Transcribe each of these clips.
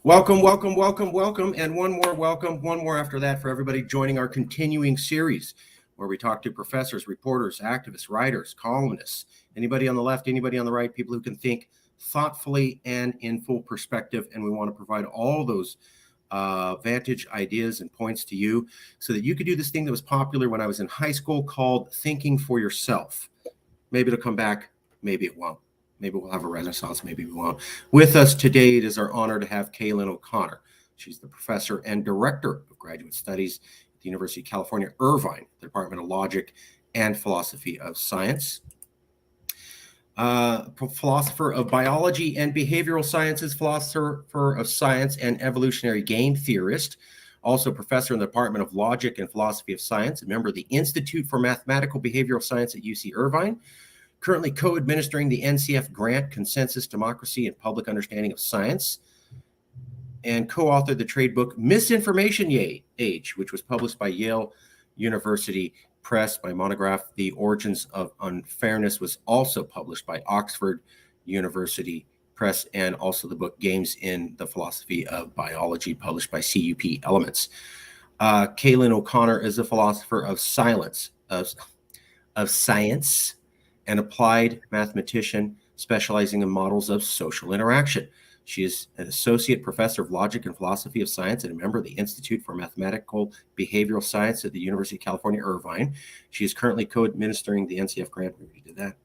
Welcome, welcome, welcome, welcome, and one more welcome, one more after that for everybody joining our continuing series where we talk to professors, reporters, activists, writers, columnists, anybody on the left, anybody on the right, people who can think thoughtfully and in full perspective. And we want to provide all those vantage ideas and points to you so that you could do this thing that was popular when I was in high school called thinking for yourself. Maybe it'll come back, maybe it won't. Maybe we'll have a renaissance, maybe we won't. With us today, it is our honor to have CAILIN O'Connor. She's the professor and director of graduate studies at the University of California, Irvine, the Department of Logic and Philosophy of Science. Philosopher of biology and behavioral sciences, philosopher of science and evolutionary game theorist, also professor in the Department of Logic and Philosophy of Science, a member of the Institute for Mathematical Behavioral Science at UC Irvine, currently co-administering the NCF grant Consensus, Democracy, and Public Understanding of Science, and co-authored the trade book Misinformation Age, which was published by Yale University Press. By monograph The Origins of Unfairness was also published by Oxford University Press, and also the book Games in the Philosophy of Biology, published by CUP Elements. CAILIN O'Connor is a philosopher of science, an applied mathematician specializing in models of social interaction. She is an associate professor of logic and philosophy of science and a member of the Institute for Mathematical Behavioral Science at the University of California, Irvine. She is currently co-administering the NCF grant. We already did that.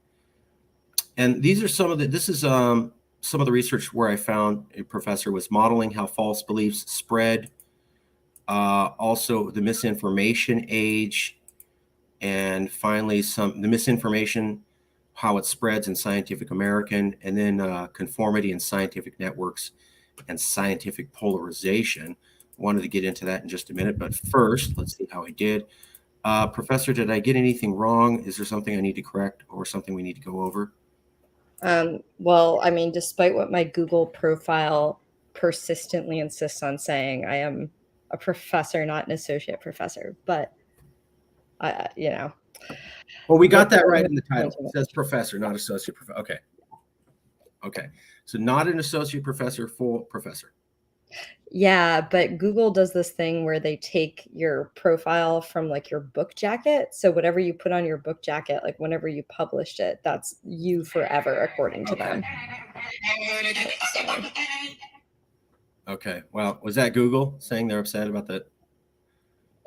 And these are some of the research where I found a professor was modeling how false beliefs spread, also the misinformation age, and finally the misinformation, how it spreads in Scientific American, and then conformity in scientific networks and scientific polarization. Wanted to get into that in just a minute, but first, let's see how I did. Professor, did I get anything wrong? Is there something I need to correct or something we need to go over? Well, I mean, despite what my Google profile persistently insists on saying, I am a professor, not an associate professor, but Well, we got that right in the title. It says professor, not associate professor. Okay. Okay. So not an associate professor, full professor. Yeah, but Google does this thing where they take your profile from like your book jacket. So whatever you put on your book jacket, like whenever you published it, that's you forever, according to them. Okay. Well, was that Google saying they're upset about that?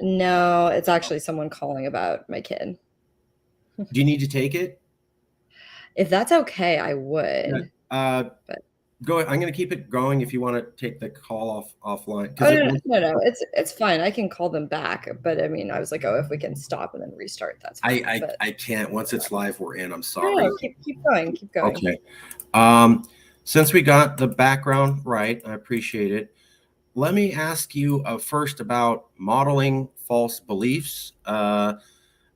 No, it's actually someone calling about my kid. Do you need to take it? If that's okay, I would. But go ahead. I'm going to keep it going if you want to take the call offline. Oh, no, it's fine. I can call them back. But I mean, I was like, oh, if we can stop and then restart, that's fine. I can't. Once it's live, we're in. I'm sorry. No, keep going. Keep going. Okay. Since we got the background right, I appreciate it. Let me ask you first about modeling false beliefs.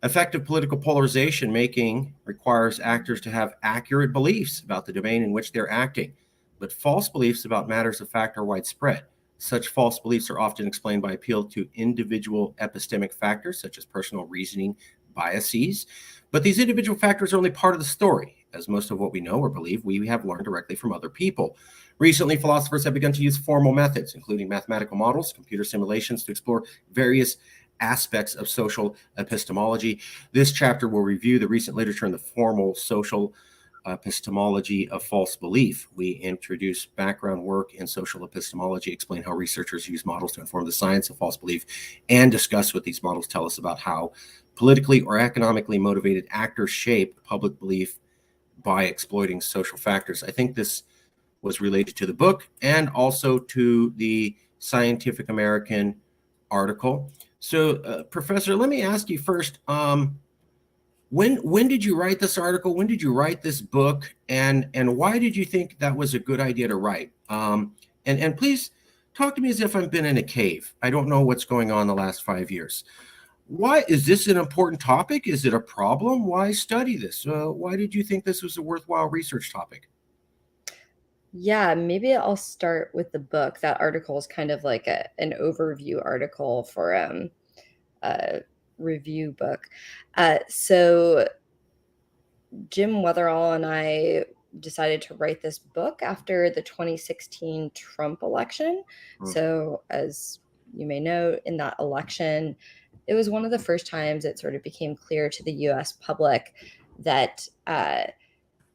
Effective political polarization making requires actors to have accurate beliefs about the domain in which they're acting, but false beliefs about matters of fact are widespread. Such false beliefs are often explained by appeal to individual epistemic factors, such as personal reasoning biases. But these individual factors are only part of the story, as most of what we know or believe we have learned directly from other people. Recently, philosophers have begun to use formal methods, including mathematical models, computer simulations, to explore various aspects of social epistemology. This chapter will review the recent literature in the formal social epistemology of false belief. We introduce background work in social epistemology, explain how researchers use models to inform the science of false belief, and discuss what these models tell us about how politically or economically motivated actors shape public belief by exploiting social factors. I think this was related to the book and also to the Scientific American article. So, Professor, let me ask you first, when did you write this article? When did you write this book? And why did you think that was a good idea to write? And please talk to me as if I've been in a cave. I don't know what's going on the last 5 years. Why is this an important topic? Is it a problem? Why study this? Why did you think this was a worthwhile research topic? Yeah, maybe I'll start with the book. That article is kind of like an overview article for a review book. So Jim Weatherall and I decided to write this book after the 2016 Trump election. Mm, So, as you may know, in that election, it was one of the first times it sort of became clear to the US public that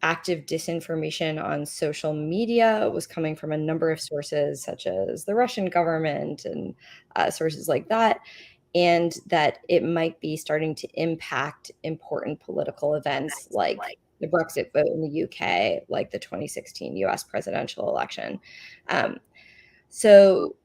active disinformation on social media was coming from a number of sources, such as the Russian government and sources like that, and that it might be starting to impact important political events like the Brexit vote in the UK, like the 2016 US presidential election. Um, so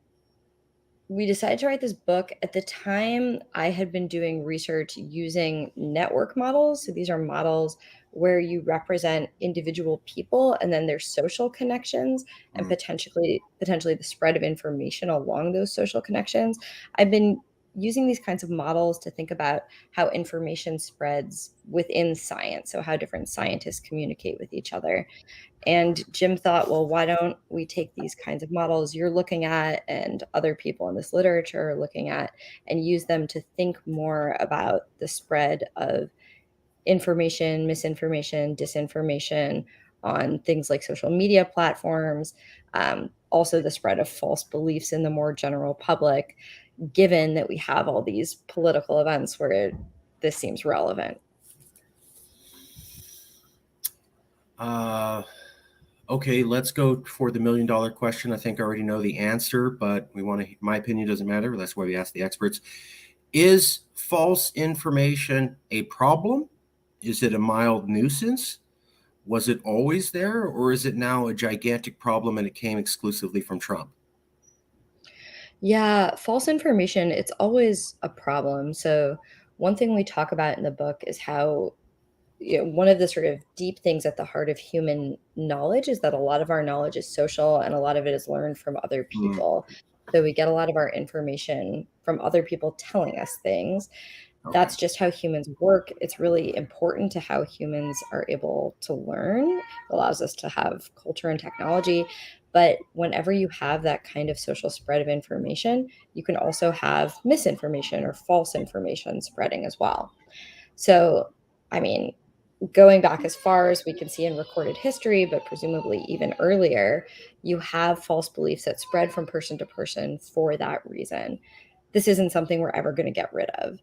we decided to write this book. At the time, I had been doing research using network models. So these are models where you represent individual people and then their social connections and mm. potentially the spread of information along those social connections. I've been using these kinds of models to think about how information spreads within science, so how different scientists communicate with each other. And Jim thought, well, why don't we take these kinds of models you're looking at and other people in this literature are looking at and use them to think more about the spread of information, misinformation, disinformation on things like social media platforms, also the spread of false beliefs in the more general public, given that we have all these political events where this seems relevant. Uh, okay, let's go for the $1 million question. I think I already know the answer, but we want to, my opinion doesn't matter. That's why we ask the experts. Is false information a problem? Is it a mild nuisance? Was it always there, or is it now a gigantic problem and it came exclusively from Trump? Yeah, false information, it's always a problem. So, one thing we talk about in the book is how, one of the sort of deep things at the heart of human knowledge is that a lot of our knowledge is social and a lot of it is learned from other Mm, people. So, we get a lot of our information from other people telling us things. okay. That's just how humans work. It's really important to how humans are able to learn. It allows us to have culture and technology. But whenever you have that kind of social spread of information, you can also have misinformation or false information spreading as well. So, I mean, going back as far as we can see in recorded history, but presumably even earlier, you have false beliefs that spread from person to person for that reason. This isn't something we're ever going to get rid of.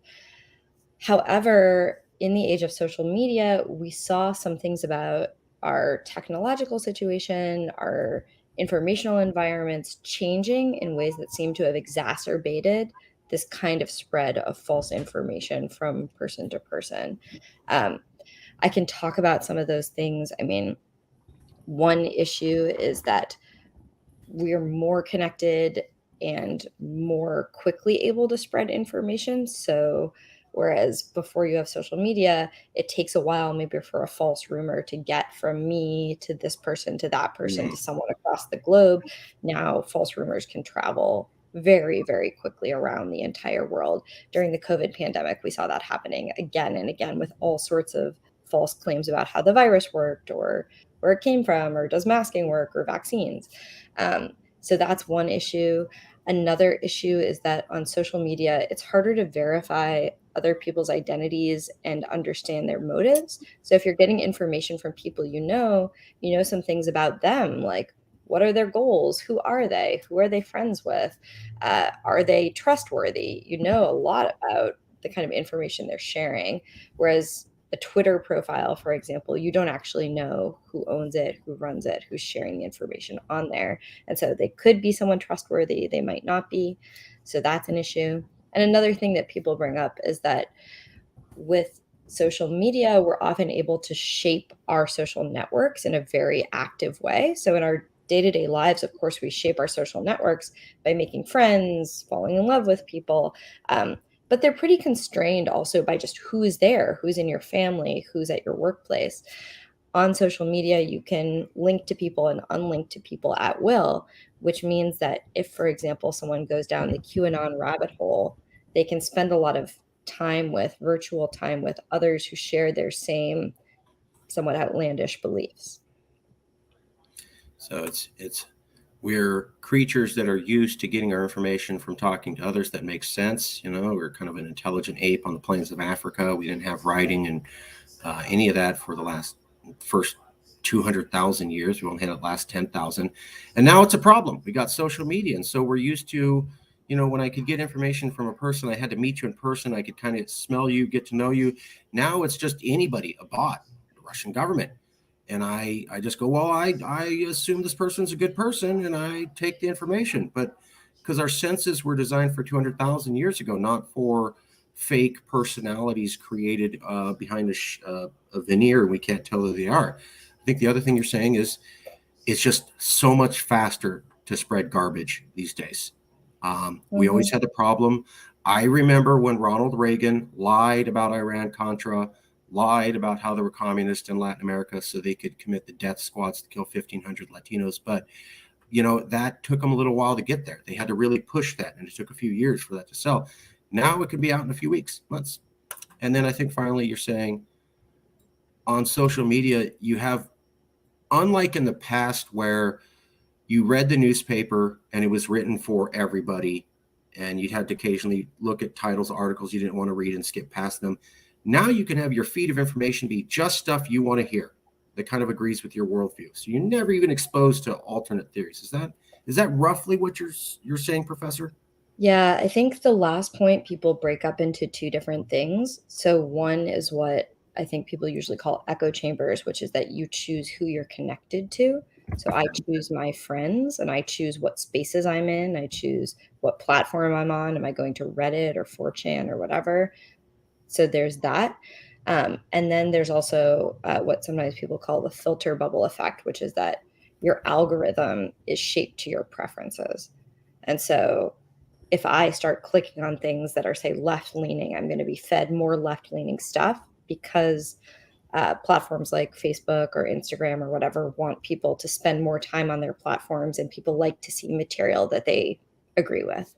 However, in the age of social media, we saw some things about our technological situation, our informational environments changing in ways that seem to have exacerbated this kind of spread of false information from person to person. Um, I can talk about some of those things. I mean, one issue is that we're more connected and more quickly able to spread information. So, whereas before you have social media, it takes a while, maybe for a false rumor to get from me to that person Mm, to someone across the globe. Now, false rumors can travel very, very quickly around the entire world. During the COVID pandemic, we saw that happening again and again with all sorts of false claims about how the virus worked or where it came from or does masking work or vaccines. So that's one issue. Another issue is that on social media, it's harder to verify other people's identities and understand their motives. So if you're getting information from people you know some things about them, like what are their goals? Who are they? Who are they friends with? Are they trustworthy? You know a lot about the kind of information they're sharing. Whereas a Twitter profile, for example, you don't actually know who owns it, who runs it, who's sharing the information on there. And so they could be someone trustworthy, they might not be. So that's an issue. And another thing that people bring up is that with social media, we're often able to shape our social networks in a very active way. So in our day-to-day lives, of course, we shape our social networks by making friends, falling in love with people. But they're pretty constrained also by just who is there, who's in your family, who's at your workplace. On social media, you can link to people and unlink to people at will, which means that if, for example, someone goes down the QAnon rabbit hole, they can spend a lot of virtual time with others who share their same somewhat outlandish beliefs. so it's we're creatures that are used to getting our information from talking to others that makes sense. We're kind of an intelligent ape on the plains of Africa. We didn't have writing and any of that for the last first 200,000 years. We only had it last 10,000. And now it's a problem. We got social media. And so we're used to, when I could get information from a person, I had to meet you in person. I could kind of smell you, get to know you. Now it's just anybody, a bot, the Russian government. And I just go, well, I assume this person's a good person and I take the information. But because our senses were designed for 200,000 years ago, not for fake personalities created behind a veneer, and we can't tell who they are. I think the other thing you're saying is it's just so much faster to spread garbage these days. We always had the problem. I remember when Ronald Reagan lied about Iran-Contra, lied about how they were communists in Latin America so they could commit the death squads to kill 1,500 Latinos. But, that took them a little while to get there. They had to really push that, and it took a few years for that to sell. Now it can be out in a few weeks, months. And then I think finally you're saying on social media, you have, unlike in the past where you read the newspaper and it was written for everybody, and you'd have to occasionally look at titles, articles you didn't want to read and skip past them. Now you can have your feed of information be just stuff you want to hear that kind of agrees with your worldview. So you're never even exposed to alternate theories. Is that roughly what you're saying, Professor? Yeah, I think the last point people break up into two different things. So one is what I think people usually call echo chambers, which is that you choose who you're connected to. So I choose my friends and I choose what spaces I'm in. I choose what platform I'm on. Am I going to Reddit or 4chan or whatever? So there's that. And then there's also what sometimes people call the filter bubble effect, which is that your algorithm is shaped to your preferences. And so if I start clicking on things that are, say, left leaning, I'm going to be fed more left leaning stuff because platforms like Facebook or Instagram or whatever want people to spend more time on their platforms, and people like to see material that they agree with.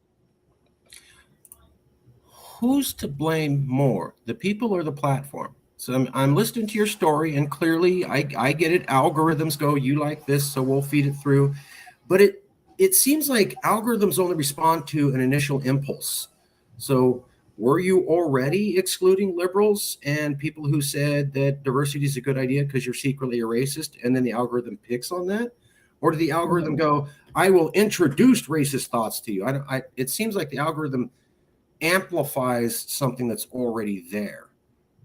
Who's to blame more, the people or the platform? So I'm listening to your story, and clearly I get it. Algorithms go, you like this, so we'll feed it through. But it seems like algorithms only respond to an initial impulse. So were you already excluding liberals and people who said that diversity is a good idea because you're secretly a racist, and then the algorithm picks on that? Or did the algorithm go, I will introduce racist thoughts to you? It seems like the algorithm amplifies something that's already there.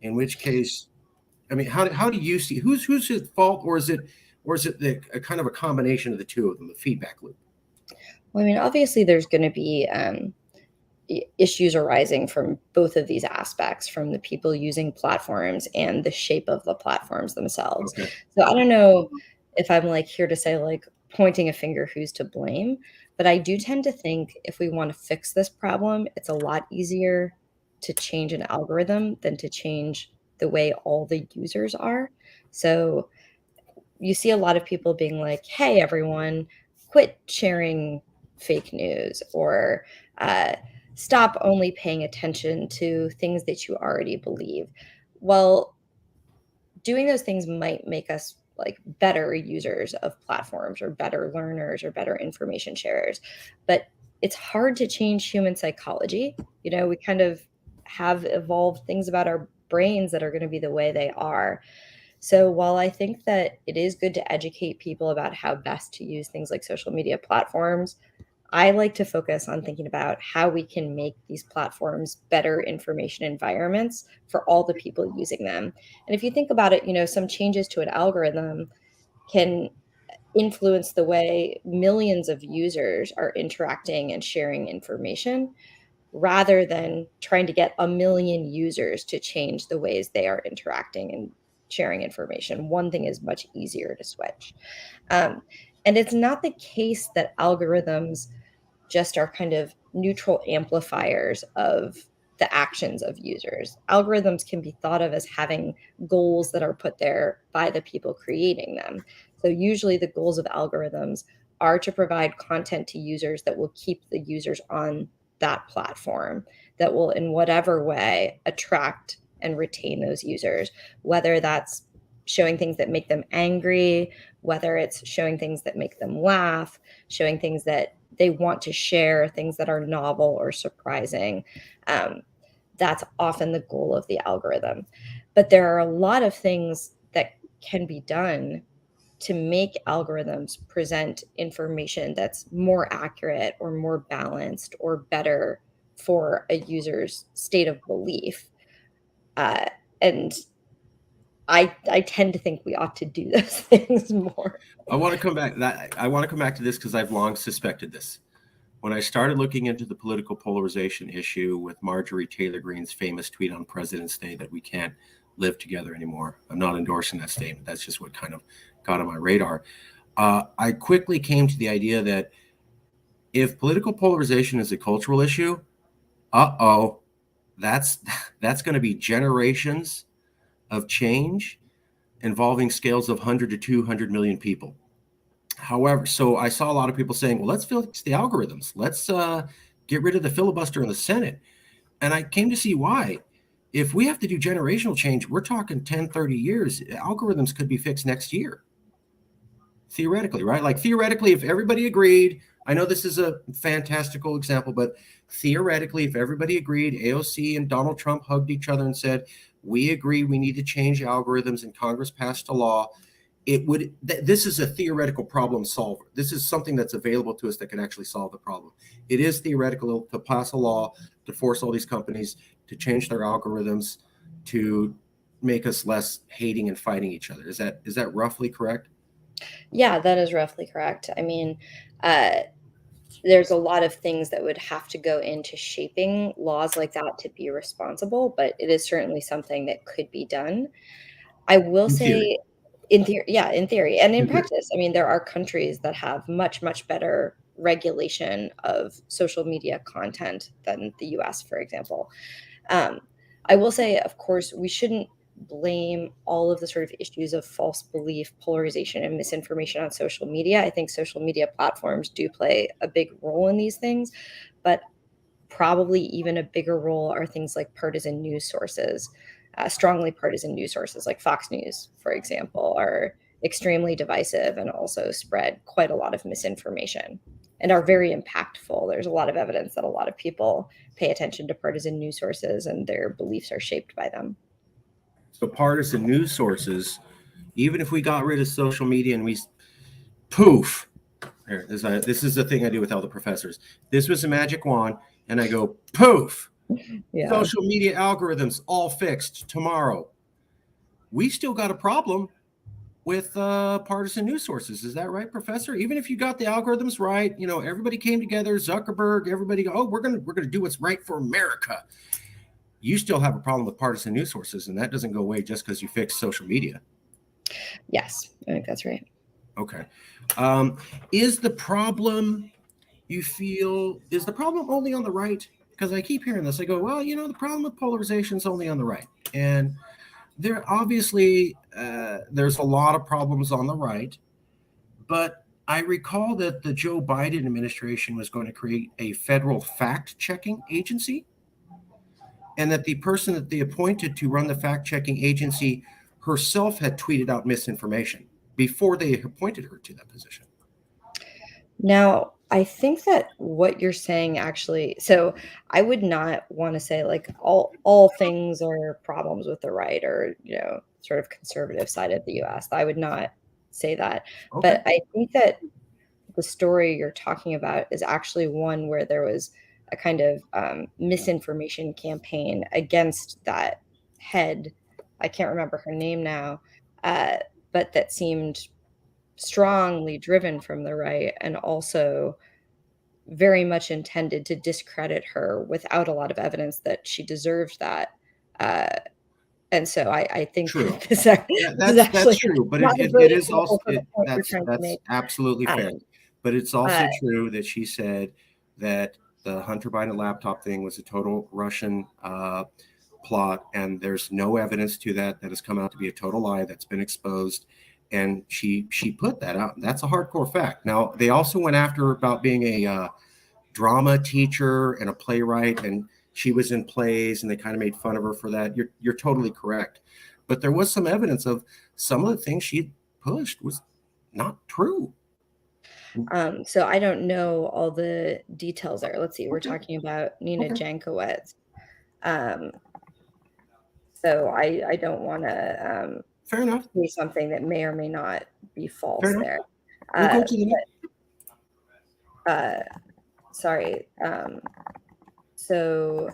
In which case, I mean, how do you see who's at fault, or is it a kind of a combination of the two of them, the feedback loop? Well, I mean, obviously, there's going to be issues arising from both of these aspects, from the people using platforms and the shape of the platforms themselves. Okay. So I don't know if I'm like here to say like pointing a finger who's to blame, but I do tend to think if we want to fix this problem, it's a lot easier to change an algorithm than to change the way all the users are. So you see a lot of people being like, hey, everyone, quit sharing fake news, or stop only paying attention to things that you already believe. Well, doing those things might make us like better users of platforms or better learners or better information sharers. But it's hard to change human psychology. We kind of have evolved things about our brains that are going to be the way they are. So while I think that it is good to educate people about how best to use things like social media platforms, I like to focus on thinking about how we can make these platforms better information environments for all the people using them. And if you think about it, some changes to an algorithm can influence the way millions of users are interacting and sharing information, rather than trying to get a million users to change the ways they are interacting and sharing information. One thing is much easier to switch. Um, and it's not the case that algorithms just are kind of neutral amplifiers of the actions of users. Algorithms can be thought of as having goals that are put there by the people creating them. So usually the goals of algorithms are to provide content to users that will keep the users on that platform, that will in whatever way attract and retain those users, whether that's showing things that make them angry, whether it's showing things that make them laugh, showing things that they want to share, things that are novel or surprising. Um, that's often the goal of the algorithm. But there are a lot of things that can be done to make algorithms present information that's more accurate or more balanced or better for a user's state of belief. Uh, and I tend to think we ought to do those things more. I want to come back. I want to come back to this because I've long suspected this. When I started looking into the political polarization issue with Marjorie Taylor Greene's famous tweet on President's Day that we can't live together anymore, I'm not endorsing that statement. That's just what kind of got on my radar. I quickly came to the idea that if political polarization is a cultural issue, that's going to be generations of change involving scales of 100 to 200 million people. However, so I saw a lot of people saying, well, let's fix the algorithms. Let's get rid of the filibuster in the Senate. And I came to see why. If we have to do generational change, we're talking 10, 30 years. Algorithms could be fixed next year. Theoretically, right? Like theoretically, if everybody agreed, I know this is a fantastical example, but theoretically, if everybody agreed, AOC and Donald Trump hugged each other and said, we agree we need to change algorithms, and Congress passed a law, it would, this is a theoretical problem solver. This is something that's available to us that can actually solve the problem. It is theoretical to pass a law to force all these companies to change their algorithms to make us less hating and fighting each other. Is that roughly correct? Yeah, that is roughly correct. I mean, there's a lot of things that would have to go into shaping laws like that to be responsible, but it is certainly something that could be done. I will In theory. say in theory, yeah, in theory and in In theory. practice, I mean, there are countries that have much, much better regulation of social media content than the US, for example. Um, I will say, of course, we shouldn't blame all of the sort of issues of false belief, polarization, and misinformation on social media. I think social media platforms do play a big role in these things, but probably even a bigger role are things like partisan news sources, strongly partisan news sources like Fox News, for example, are extremely divisive and also spread quite a lot of misinformation and are very impactful. There's a lot of evidence that a lot of people pay attention to partisan news sources and their beliefs are shaped by them. So partisan news sources, even if we got rid of social media and we poof, this is the thing I do with all the professors. This was a magic wand, and I go poof. Yeah. Social media algorithms all fixed tomorrow. We still got a problem with partisan news sources. Is that right, Professor? Even if you got the algorithms right, everybody came together, Zuckerberg, everybody go, oh, we're gonna do what's right for America. You still have a problem with partisan news sources, and that doesn't go away just because you fix social media. Yes, I think that's right. Okay. Is the problem only on the right? Because I keep hearing this. I go, well, the problem with polarization is only on the right. And there obviously, there's a lot of problems on the right. But I recall that the Joe Biden administration was going to create a federal fact-checking agency, and that the person that they appointed to run the fact-checking agency herself had tweeted out misinformation before they appointed her to that position. Now, I think that what you're saying actually, so I would not want to say like all things are problems with the right or, sort of conservative side of the US. I would not say that. Okay. But I think that the story you're talking about is actually one where there was a kind of misinformation campaign against that head. I can't remember her name now, but that seemed strongly driven from the right and also very much intended to discredit her without a lot of evidence that she deserved that. Uh, and so I think True. this, Yeah, this is that's actually true, but not a it great is also example for the point you're trying to that's make. absolutely fair. Um, But it's uh, also true that she said that the Hunter Biden laptop thing was a total Russian plot, and there's no evidence to that has come out to be a total lie that's been exposed. And she put that out. That's a hardcore fact. Now they also went after her about being a drama teacher and a playwright, and she was in plays, and they kind of made fun of her for that. You're totally correct, but there was some evidence of some of the things she pushed was not true. so I don't know all the details there. Let's see. We're Okay. talking about Nina Okay. Jankowicz. Um, so I don't want to Fair enough. say something that may or may not be Fair false enough. there. We'll Uh, go to the next. uh, sorry. So,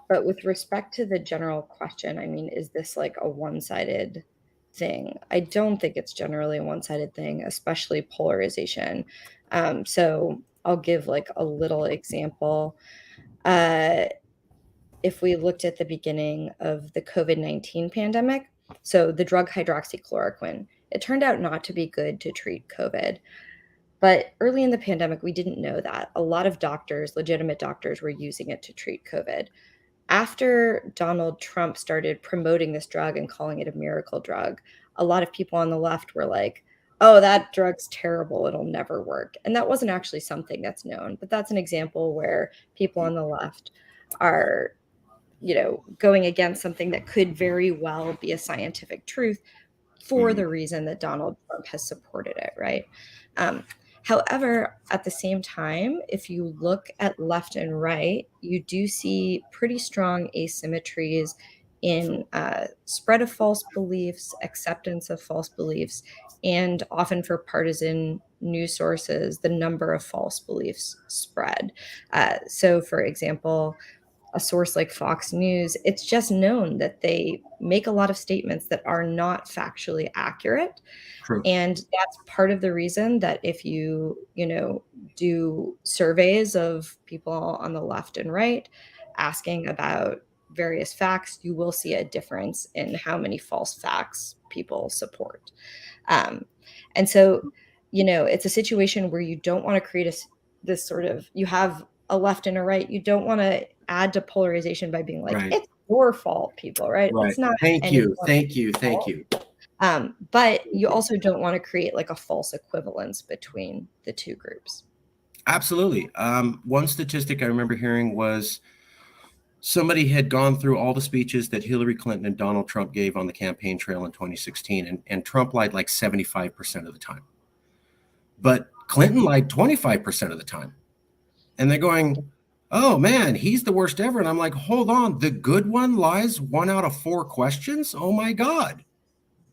but with respect to the general question, I mean, is this like a one-sided thing? I don't think it's generally a one-sided thing, especially polarization. So I'll give like a little example. Uh, if we looked at the beginning of the COVID-19 pandemic, so the drug hydroxychloroquine, it turned out not to be good to treat COVID. But early in the pandemic, we didn't know that. A lot of doctors, legitimate doctors, were using it to treat COVID. After Donald Trump started promoting this drug and calling it a miracle drug, a lot of people on the left were like, "Oh, that drug's terrible. It'll never work." And that wasn't actually something that's known, but that's an example where people on the left are, going against something that could very well be a scientific truth for Mhm. the reason that Donald Trump has supported it, right? Um, However, at the same time, if you look at left and right, you do see pretty strong asymmetries in spread of false beliefs, acceptance of false beliefs, and often for partisan news sources, the number of false beliefs spread. So, for example, a source like Fox News, it's just known that they make a lot of statements that are not factually accurate. True. And that's part of the reason that if you do surveys of people on the left and right asking about various facts, you will see a difference in how many false facts people support. Um, and so, it's a situation where you don't want to create this sort of, you have a left and a right. You don't want to add to polarization by being like, Right. it's your fault, people, right? Right. It's not Thank you. anyone's Thank you. Thank fault. you. But you also don't want to create like a false equivalence between the two groups. Absolutely. One statistic I remember hearing was somebody had gone through all the speeches that Hillary Clinton and Donald Trump gave on the campaign trail in 2016, and Trump lied like 75% of the time. But Clinton lied 25% of the time. And they're going, oh man, he's the worst ever. And I'm like, hold on, the good one lies 1 out of 4 questions? Oh my God.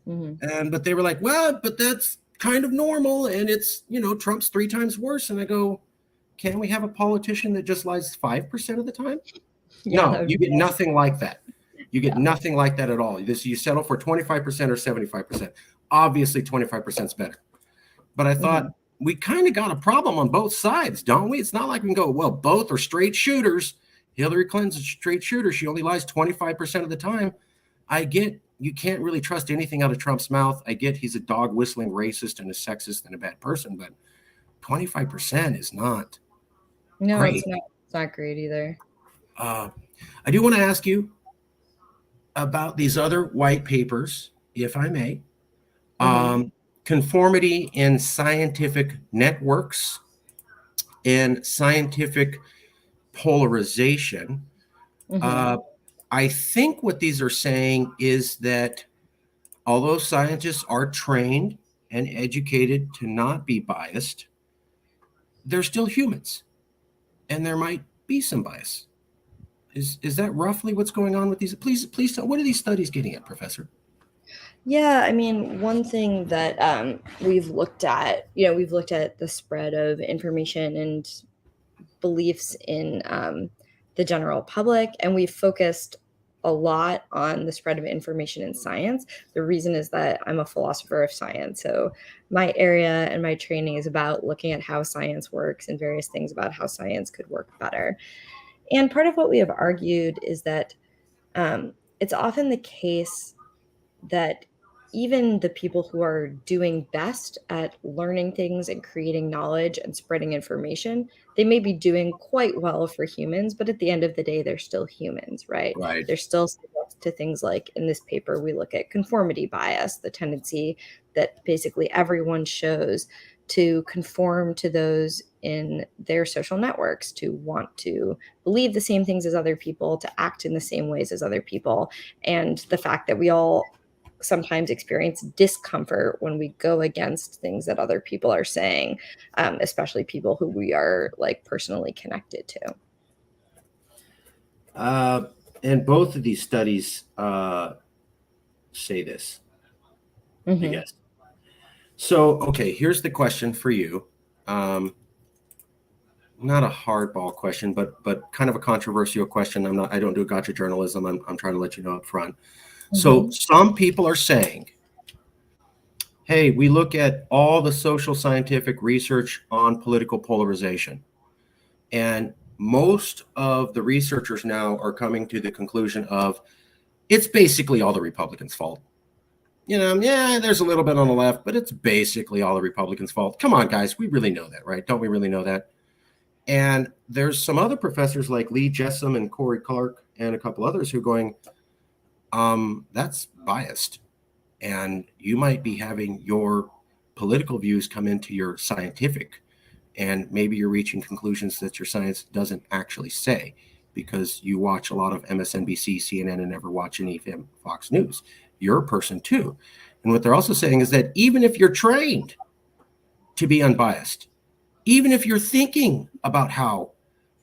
Mhm. But they were like, well, but that's kind of normal. And it's, Trump's 3 times worse. And I go, can we have a politician that just lies 5% of the time? Yeah, that No, would you be get nice. nothing like that. You get Yeah. nothing like that at all. You settle for 25% or 75%. Obviously, 25% is better. But I Mhm. thought we kind of got a problem on both sides, don't we? It's not like we can go, well, both are straight shooters. Hillary Clinton's a straight shooter. She only lies 25% of the time. I get you can't really trust anything out of Trump's mouth. I get he's a dog whistling racist and a sexist and a bad person, but 25% is not No, great. it's not great either. Uh, I do want to ask you about these other white papers, if I may. Mhm. Conformity in scientific networks and scientific polarization. Mhm. Uh, I think what these are saying is that although scientists are trained and educated to not be biased, they're still humans, and there might be some bias. Is that roughly what's going on with these? Please tell. What are these studies getting at, Professor? Yeah, I mean, one thing that we've looked at the spread of information and beliefs in the general public, and we've focused a lot on the spread of information in science. The reason is that I'm a philosopher of science. So my area and my training is about looking at how science works and various things about how science could work better. And part of what we have argued is that it's often the case that even the people who are doing best at learning things and creating knowledge and spreading information, they may be doing quite well for humans, but at the end of the day, they're still humans, right? Right. They're still subject to things like in this paper, we look at conformity bias, the tendency that basically everyone shows to conform to those in their social networks, to want to believe the same things as other people, to act in the same ways as other people. And the fact that we all sometimes experience discomfort when we go against things that other people are saying, especially people who we are like personally connected to. Uh, and both of these studies say this. I Mhm. guess. So, okay, here's the question for you. Um, Not a hardball question, but kind of a controversial question. I don't do gotcha journalism. I'm trying to let you know up front. So Mhm. some people are saying, hey, we look at all the social scientific research on political polarization, and most of the researchers now are coming to the conclusion of it's basically all the Republicans' fault. Yeah, there's a little bit on the left, but it's basically all the Republicans' fault. Come on, guys, we really know that, right? Don't we really know that? And there's some other professors like Lee Jessam and Corey Clark and a couple others who are going, that's biased. And you might be having your political views come into your scientific, and maybe you're reaching conclusions that your science doesn't actually say because you watch a lot of MSNBC, CNN, and never watch any Fox News. You're a person too. And what they're also saying is that even if you're trained to be unbiased, even if you're thinking about how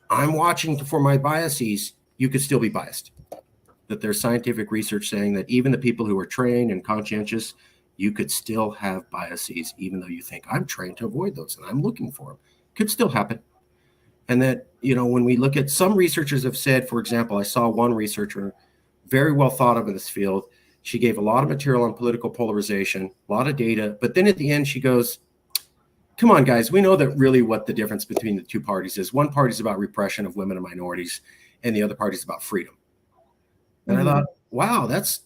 I'm watching for my biases, you could still be biased. That there's scientific research saying that even the people who are trained and conscientious, you could still have biases, even though you think I'm trained to avoid those and I'm looking for them. Could still happen. And that, when we look at some researchers have said, for example, I saw one researcher very well thought of in this field. She gave a lot of material on political polarization, a lot of data, but then at the end she goes, come on, guys, we know that really what the difference between the two parties is. One party is about repression of women and minorities, and the other party is about freedom. And I thought, Mhm. wow, that's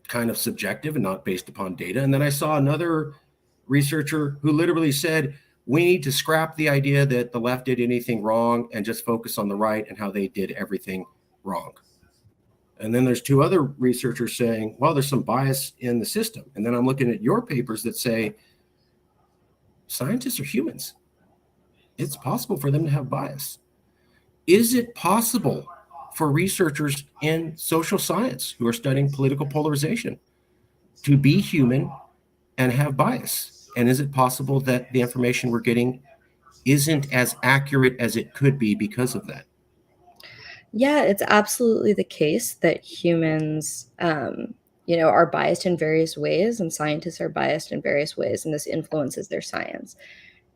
kind of subjective and not based upon data. And then I saw another researcher who literally said, we need to scrap the idea that the left did anything wrong and just focus on the right and how they did everything wrong. And then there's two other researchers saying, well, there's some bias in the system. And then I'm looking at your papers that say scientists are humans. It's possible for them to have bias. Is it possible for researchers in social science who are studying political polarization to be human and have bias? And is it possible that the information we're getting isn't as accurate as it could be because of that? Yeah, it's absolutely the case that humans, are biased in various ways, and scientists are biased in various ways, and this influences their science.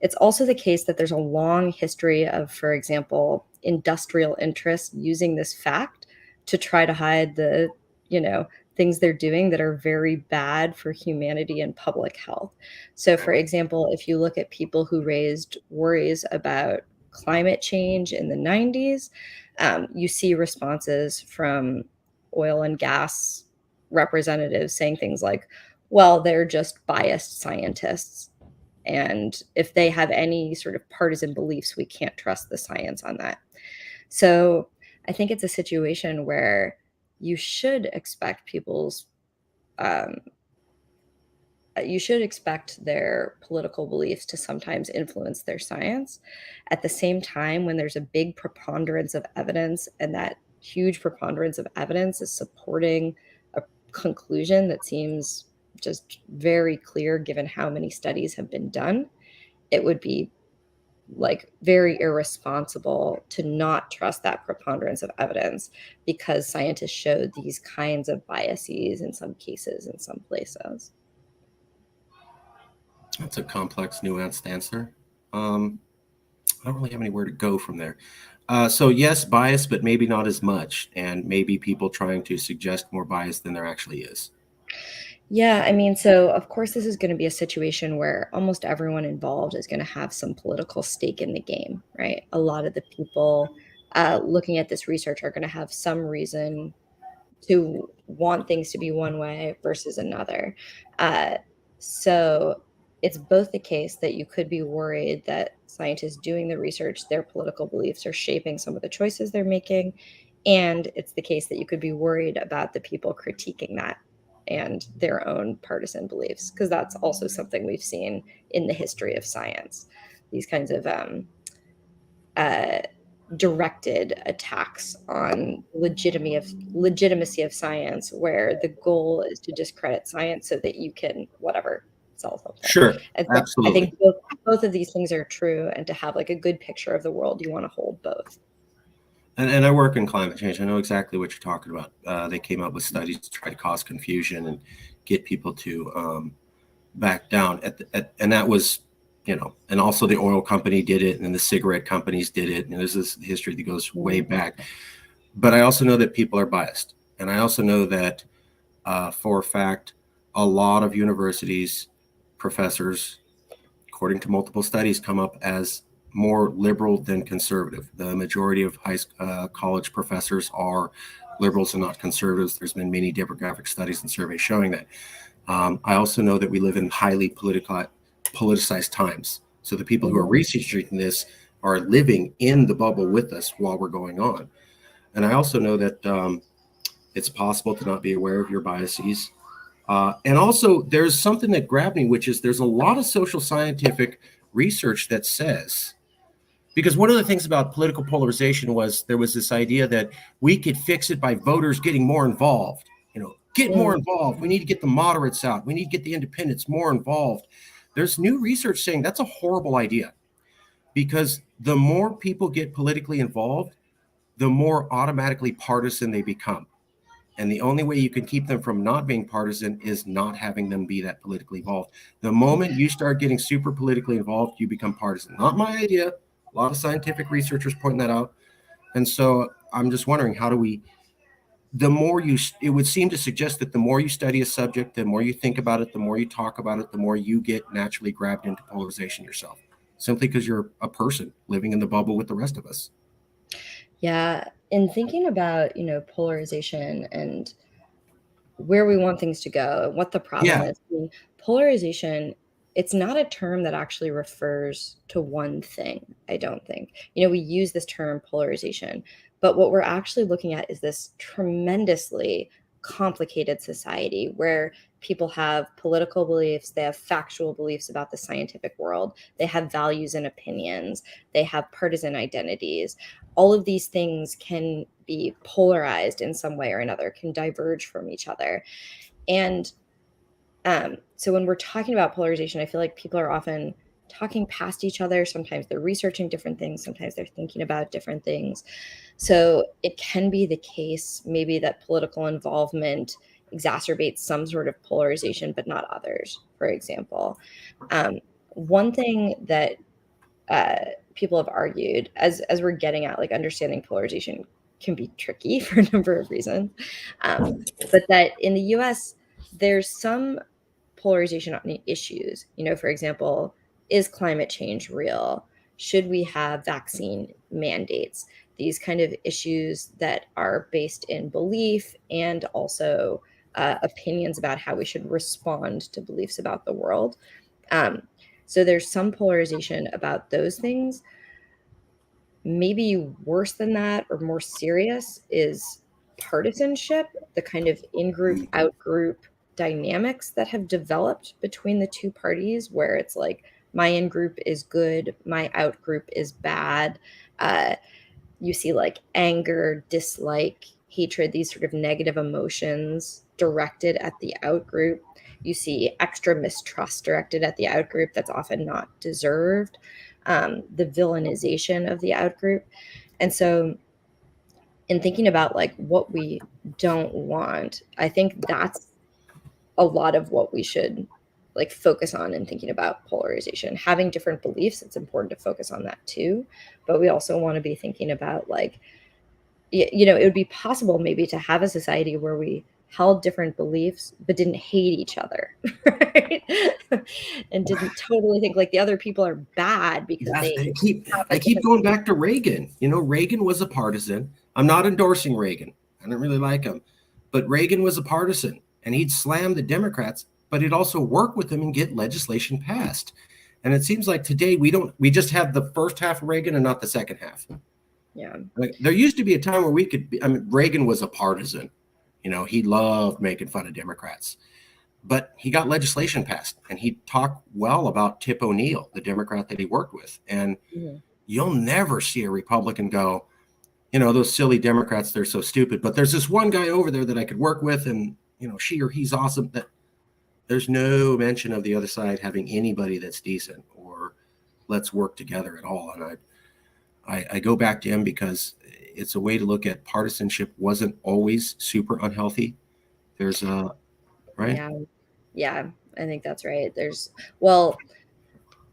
It's also the case that there's a long history of, for example, industrial interests using this fact to try to hide the, you know, things they're doing that are very bad for humanity and public health. So, for example, if you look at people who raised worries about climate change in the 90s, you see responses from oil and gas representatives saying things like, well, they're just biased scientists, and if they have any sort of partisan beliefs, we can't trust the science on that. So I think it's a situation where you should expect um, you should expect their political beliefs to sometimes influence their science. At the same time, when there's a big preponderance of evidence and that huge preponderance of evidence is supporting a conclusion that seems just very clear given how many studies have been done, it would be like very irresponsible to not trust that preponderance of evidence because scientists showed these kinds of biases in some cases in some places. That's a complex, nuanced answer. Um, I don't really have anywhere to go from there. So yes, bias, but maybe not as much, and maybe people trying to suggest more bias than there actually is. Yeah, I mean, so of course, this is going to be a situation where almost everyone involved is going to have some political stake in the game, right? A lot of the people looking at this research are going to have some reason to want things to be one way versus another. Uh, so it's both the case that you could be worried that scientists doing the research, their political beliefs are shaping some of the choices they're making. And it's the case that you could be worried about the people critiquing that and their own partisan beliefs, because that's also something we've seen in the history of science. These kinds of uh, directed attacks on legitimacy of science, where the goal is to discredit science so that you can whatever sell something. Sure, And so I absolutely. think both of these things are true, and to have like a good picture of the world, you want to hold both. And I work in climate change. I know exactly what you're talking about. They came up with studies to try to cause confusion and get people to back down and that was, and also the oil company did it and the cigarette companies did it. And there's this history that goes way back. But I also know that people are biased. And I also know that for a fact, a lot of universities, professors, according to multiple studies, come up as more liberal than conservative. The majority of college professors are liberals and not conservatives. There's been many demographic studies and surveys showing that. I also know that we live in highly politicized times. So the people who are researching this are living in the bubble with us while we're going on. And I also know that it's possible to not be aware of your biases. And also, there's something that grabbed me, which is there's a lot of social scientific research that says, because one of the things about political polarization was there was this idea that we could fix it by voters getting more involved. Get more involved. We need to get the moderates out. We need to get the independents more involved. There's new research saying that's a horrible idea, because the more people get politically involved, the more automatically partisan they become. And the only way you can keep them from not being partisan is not having them be that politically involved. The moment you start getting super politically involved, you become partisan. Not my idea. A lot of scientific researchers pointing that out. And so I'm just wondering, how do we, it would seem to suggest that the more you study a subject, the more you think about it, the more you talk about it, the more you get naturally grabbed into polarization yourself, simply because you're a person living in the bubble with the rest of us. Yeah. In thinking about, polarization and where we want things to go and what the problem is. I mean, polarization, it's not a term that actually refers to one thing, I don't think. We use this term polarization, but what we're actually looking at is this tremendously complicated society where people have political beliefs, they have factual beliefs about the scientific world, they have values and opinions, they have partisan identities. All of these things can be polarized in some way or another, can diverge from each other. And so when we're talking about polarization, I feel like people are often talking past each other. Sometimes they're researching different things, sometimes they're thinking about different things. So it can be the case maybe that political involvement exacerbates some sort of polarization, but not others, for example. One thing that people have argued, as we're getting at, like, understanding polarization can be tricky for a number of reasons, but that in the US, there's some polarization on the issues. For example, is climate change real? Should we have vaccine mandates? These kind of issues that are based in belief and also opinions about how we should respond to beliefs about the world. Um, so there's some polarization about those things. Maybe worse than that or more serious is partisanship, the kind of in-group, out-group dynamics that have developed between the two parties, where it's like, my in-group is good, my out-group is bad. You see like anger, dislike, hatred, these sort of negative emotions directed at the out-group. You see extra mistrust directed at the out-group that's often not deserved. The villainization of the out-group. And so in thinking about like what we don't want, I think that's a lot of what we should like focus on in thinking about polarization. Having different beliefs, it's important to focus on that too. But we also want to be thinking about like, it would be possible maybe to have a society where we held different beliefs but didn't hate each other, right? And didn't totally think like the other people are bad because they have I a keep different. going back to Reagan. Reagan was a partisan. I'm not endorsing Reagan. I don't really like him, but Reagan was a partisan, and he'd slam the Democrats, but he'd also work with them and get legislation passed. And it seems like today we just have the first half of Reagan and not the second half. Yeah. Like, there used to be a time where Reagan was a partisan. He loved making fun of Democrats, but he got legislation passed, and he talked well about Tip O'Neill, the Democrat that he worked with. And you'll never see a Republican go, those silly Democrats, they're so stupid, but there's this one guy over there that I could work with, and she or he's awesome. That there's no mention of the other side having anybody that's decent or let's work together at all. And I go back to him because it's a way to look at partisanship wasn't always super unhealthy. There's a, right? Yeah. I think that's right. Well,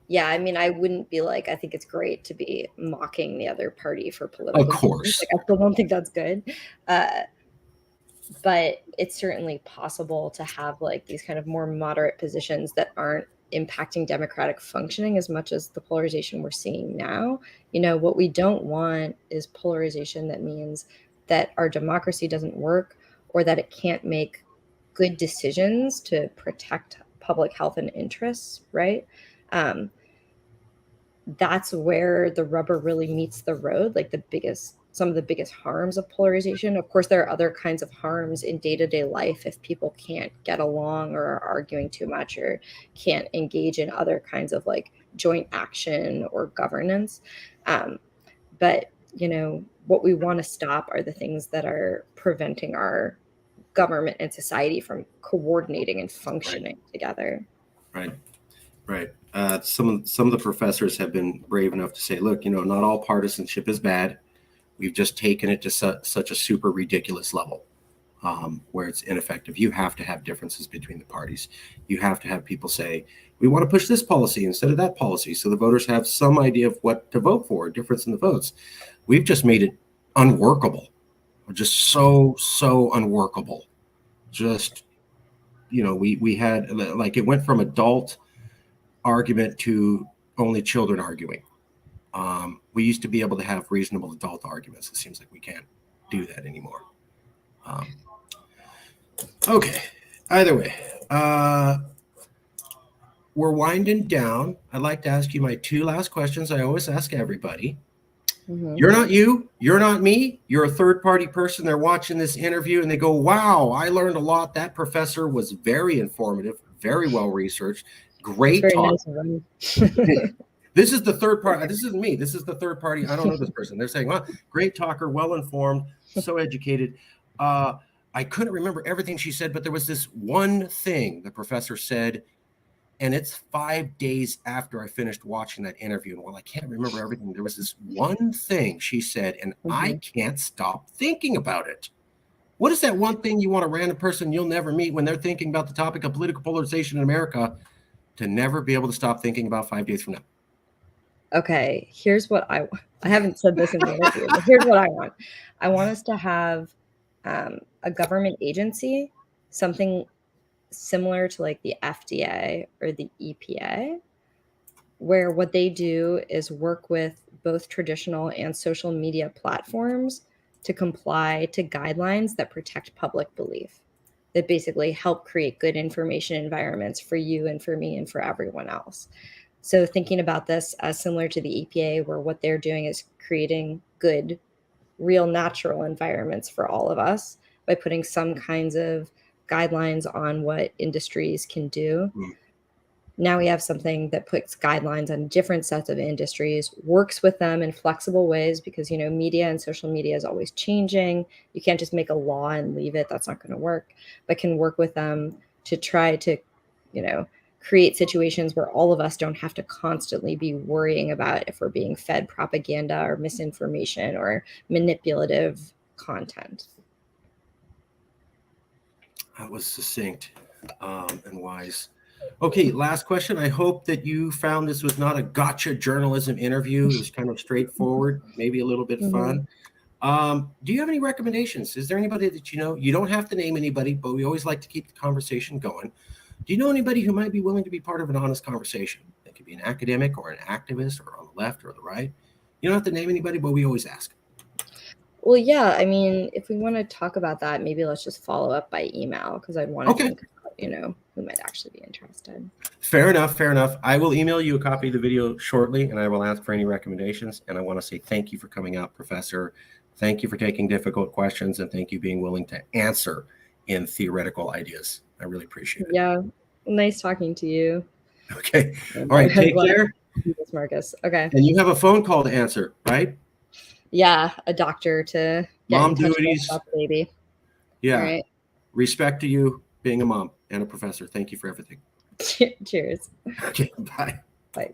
yeah, I mean, I wouldn't be like, I think it's great to be mocking the other party for Of political views. course. Like, I still don't think that's good. Uh, but it's certainly possible to have like these kind of more moderate positions that aren't impacting democratic functioning as much as the polarization we're seeing now. What we don't want is polarization that means that our democracy doesn't work or that it can't make good decisions to protect public health and interests, right? Um, that's where the rubber really meets the road, like some of the biggest harms of polarization. Of course, there are other kinds of harms in day-to-day life if people can't get along or are arguing too much or can't engage in other kinds of like joint action or governance. But what we want to stop are the things that are preventing our government and society from coordinating and Right. functioning together. Right. Right. Some of the professors have been brave enough to say, look, not all partisanship is bad. We've just taken it to such a super ridiculous level where it's ineffective. You have to have differences between the parties. You have to have people say, we want to push this policy instead of that policy, so the voters have some idea of what to vote for, difference in the votes. We've just made it unworkable, just so unworkable. Just, we had, like, it went from adult argument to only children arguing. We used to be able to have reasonable adult arguments. It seems like we can't do that anymore. Okay. Either way, we're winding down. I'd like to ask you my two last questions. I always ask everybody. Mm-hmm. You're not you. You're not me. You're a third-party person. They're watching this interview and they go, wow, I learned a lot. That professor was very informative, very well-researched, great Very talk. nice of them. This is the third party. This isn't me. This is the third party. I don't know this person. They're saying, well, great talker, well-informed, so educated. I couldn't remember everything she said, but there was this one thing the professor said, and it's 5 days after I finished watching that interview. And while I can't remember everything, there was this one thing she said, and I can't stop thinking about it. What is that one thing you want a random person you'll never meet when they're thinking about the topic of political polarization in America to never be able to stop thinking about 5 days from now? Okay, here's what I haven't said this in the interview, but here's what I want. I want us to have a government agency, something similar to like the FDA or the EPA, where what they do is work with both traditional and social media platforms to comply to guidelines that protect public belief, that basically help create good information environments for you and for me and for everyone else. So thinking about this as similar to the EPA, where what they're doing is creating good, real natural environments for all of us by putting some kinds of guidelines on what industries can do. Now we have something that puts guidelines on different sets of industries, works with them in flexible ways because, media and social media is always changing. You can't just make a law and leave it. That's not going to work, but can work with them to try to, create situations where all of us don't have to constantly be worrying about if we're being fed propaganda or misinformation or manipulative content. That was succinct and wise. Okay, last question. I hope that you found this was not a gotcha journalism interview. It was kind of straightforward, maybe a little bit fun. Do you have any recommendations? Is there anybody that you know? You don't have to name anybody, but we always like to keep the conversation going. Do you know anybody who might be willing to be part of an honest conversation? It could be an academic or an activist or on the left or the right. You don't have to name anybody, but we always ask. Well, yeah, I mean, if we want to talk about that, maybe let's just follow up by email because I want to think about, who might actually be interested. Fair enough. Fair enough. I will email you a copy of the video shortly, and I will ask for any recommendations. And I want to say thank you for coming out, Professor. Thank you for taking difficult questions, and thank you being willing to answer in theoretical ideas. I really appreciate it. Yeah. Nice talking to you. Okay. All right. Take care. Marcus. Okay. And you have a phone call to answer, right? Yeah. A doctor to get mom in touch duties. with the baby. Yeah. All right. Respect to you being a mom and a professor. Thank you for everything. Cheers. Okay. Bye. Bye.